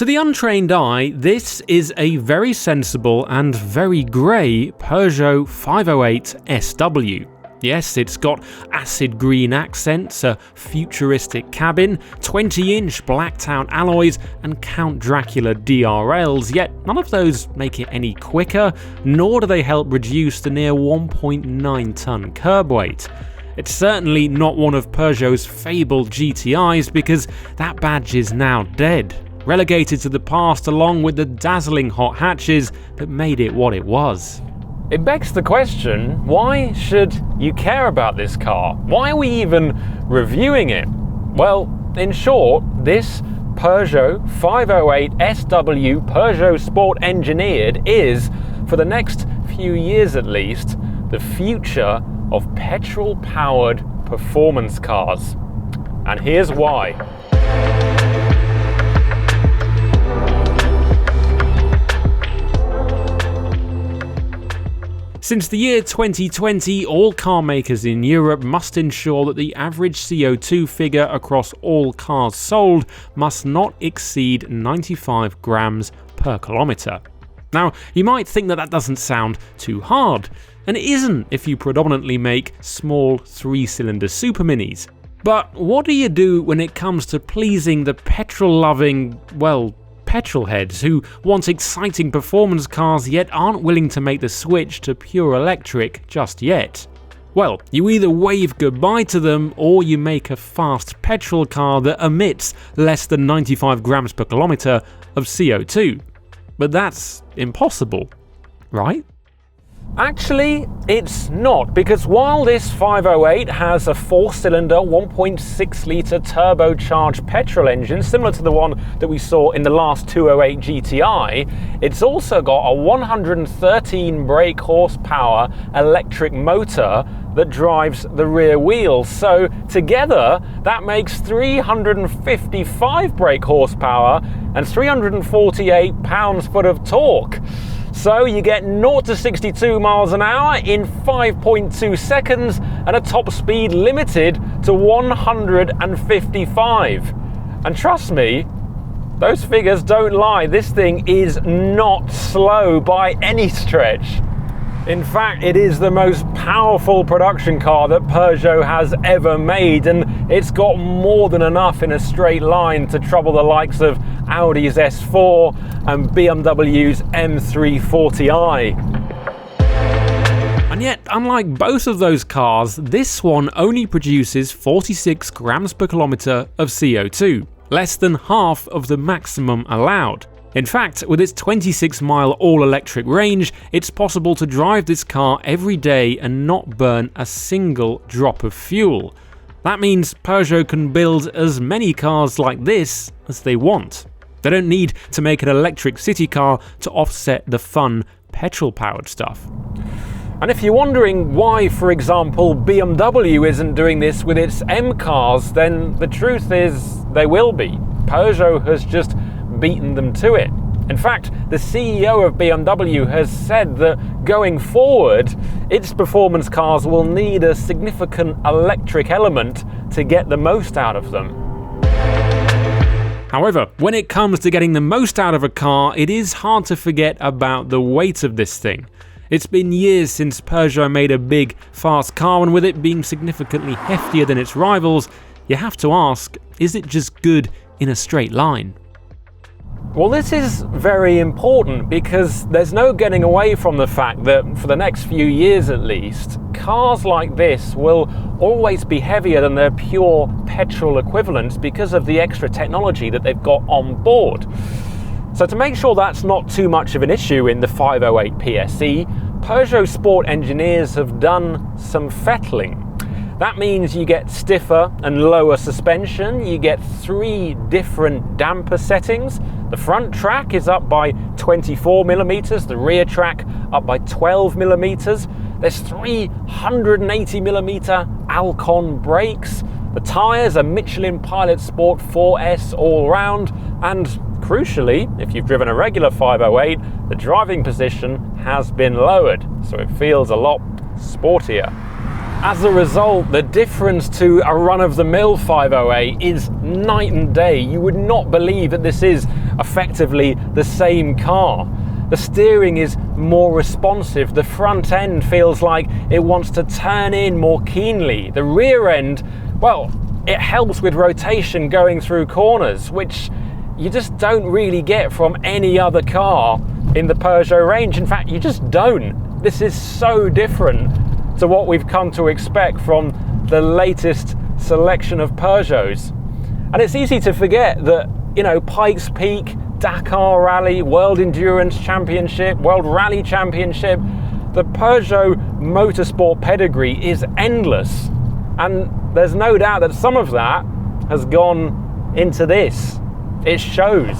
To the untrained eye, this is a very sensible and very grey Peugeot 508 SW. Yes, it's got acid green accents, a futuristic cabin, 20-inch blacked-out alloys and Count Dracula DRLs, yet none of those make it any quicker, nor do they help reduce the near 1.9-tonne curb weight. It's certainly not one of Peugeot's fabled GTIs because that badge is now dead, relegated to the past along with the dazzling hot hatches that made it what it was. It begs the question, why should you care about this car? Why are we even reviewing it? Well, in short, this Peugeot 508 SW Peugeot Sport Engineered is, for the next few years at least, the future of petrol-powered performance cars. And here's why. Since the year 2020, all car makers in Europe must ensure that the average CO2 figure across all cars sold must not exceed 95 grams per kilometre. Now, you might think that that doesn't sound too hard, and it isn't if you predominantly make small 3-cylinder super minis. But what do you do when it comes to pleasing the petrol-loving, well, petrol heads who want exciting performance cars yet aren't willing to make the switch to pure electric just yet? Well, you either wave goodbye to them or you make a fast petrol car that emits less than 95 grams per kilometre of CO2. But that's impossible, right? Actually, it's not, because while this 508 has a 4-cylinder 1.6-litre turbocharged petrol engine similar to the one that we saw in the last 208 GTI, it's also got a 113 brake horsepower electric motor that drives the rear wheels. So together that makes 355 brake horsepower and 348 pounds-foot of torque. So you get 0 to 62 miles an hour in 5.2 seconds and a top speed limited to 155. And trust me, those figures don't lie. This thing is not slow by any stretch. In fact, it is the most powerful production car that Peugeot has ever made, and it's got more than enough in a straight line to trouble the likes of Audi's S4 and BMW's M340i. And yet, unlike both of those cars, this one only produces 46 grams per kilometre of CO2, less than half of the maximum allowed. In fact, with its 26-mile all-electric range, it's possible to drive this car every day and not burn a single drop of fuel. That means Peugeot can build as many cars like this as they want. They don't need to make an electric city car to offset the fun petrol-powered stuff. And if you're wondering why, for example, BMW isn't doing this with its M cars, then the truth is they will be. Peugeot has just beaten them to it. In fact, the CEO of BMW has said that going forward, its performance cars will need a significant electric element to get the most out of them. However, when it comes to getting the most out of a car, it is hard to forget about the weight of this thing. It's been years since Peugeot made a big, fast car, and with it being significantly heftier than its rivals, you have to ask, is it just good in a straight line? Well, this is very important because there's no getting away from the fact that for the next few years at least, cars like this will always be heavier than their pure petrol equivalents because of the extra technology that they've got on board. So to make sure that's not too much of an issue in the 508 PSE, Peugeot Sport Engineers have done some fettling. That means you get stiffer and lower suspension, you get 3 different damper settings. The front track is up by 24mm, the rear track up by 12mm. There's 380mm Alcon brakes. The tyres are Michelin Pilot Sport 4S all round, and crucially, if you've driven a regular 508, the driving position has been lowered, so it feels a lot sportier. As a result, the difference to a run-of-the-mill 508 is night and day. You would not believe that this is effectively the same car. The steering is more responsive. The front end feels like it wants to turn in more keenly. The rear end, well, it helps with rotation going through corners, which you just don't really get from any other car in the Peugeot range. In fact, you just don't. This is so different to what we've come to expect from the latest selection of Peugeots. And it's easy to forget that, you know, Pikes Peak, Dakar Rally, World Endurance Championship, World Rally Championship, the Peugeot motorsport pedigree is endless. And there's no doubt that some of that has gone into this. It shows.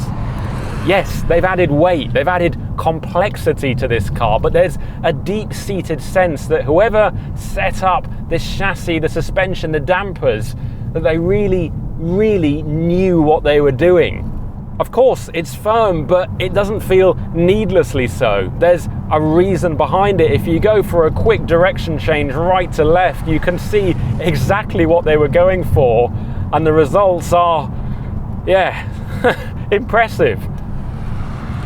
Yes, they've added weight, they've added complexity to this car, but there's a deep-seated sense that whoever set up this chassis, the suspension, the dampers, that they really, really knew what they were doing. Of course, it's firm, but it doesn't feel needlessly so. There's a reason behind it. If you go for a quick direction change right to left, you can see exactly what they were going for, and the results are, yeah, impressive.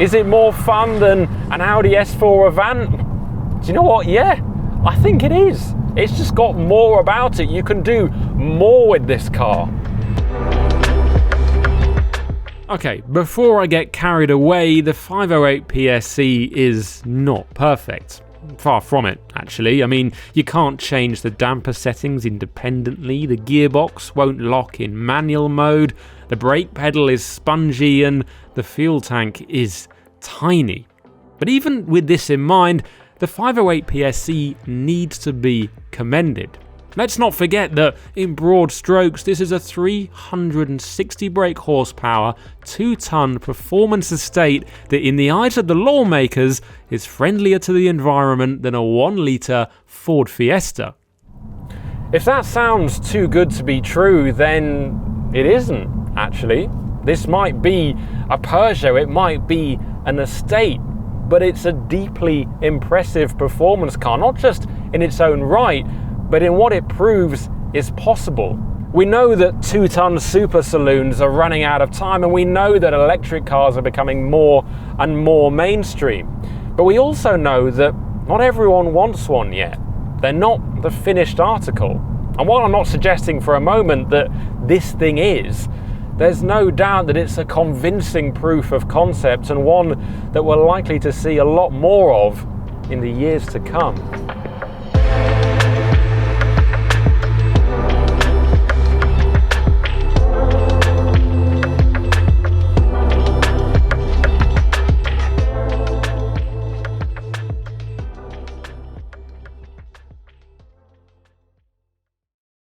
Is it more fun than an Audi S4 Avant? Do you know what? Yeah, I think it is. It's just got more about it. You can do more with this car. Okay, before I get carried away, the 508 PSE is not perfect. Far from it, actually. I mean, you can't change the damper settings independently, the gearbox won't lock in manual mode, the brake pedal is spongy, and the fuel tank is tiny. But even with this in mind, the 508 PSE needs to be commended. Let's not forget that, in broad strokes, this is a 360 brake horsepower, 2-ton performance estate that, in the eyes of the lawmakers, is friendlier to the environment than a 1-litre Ford Fiesta. If that sounds too good to be true, then it isn't, actually. This might be a Peugeot, it might be an estate, but it's a deeply impressive performance car, not just in its own right, but in what it proves is possible. We know that 2-ton super saloons are running out of time, and we know that electric cars are becoming more and more mainstream. But we also know that not everyone wants one yet. They're not the finished article. And while I'm not suggesting for a moment that this thing is, there's no doubt that it's a convincing proof of concept, and one that we're likely to see a lot more of in the years to come.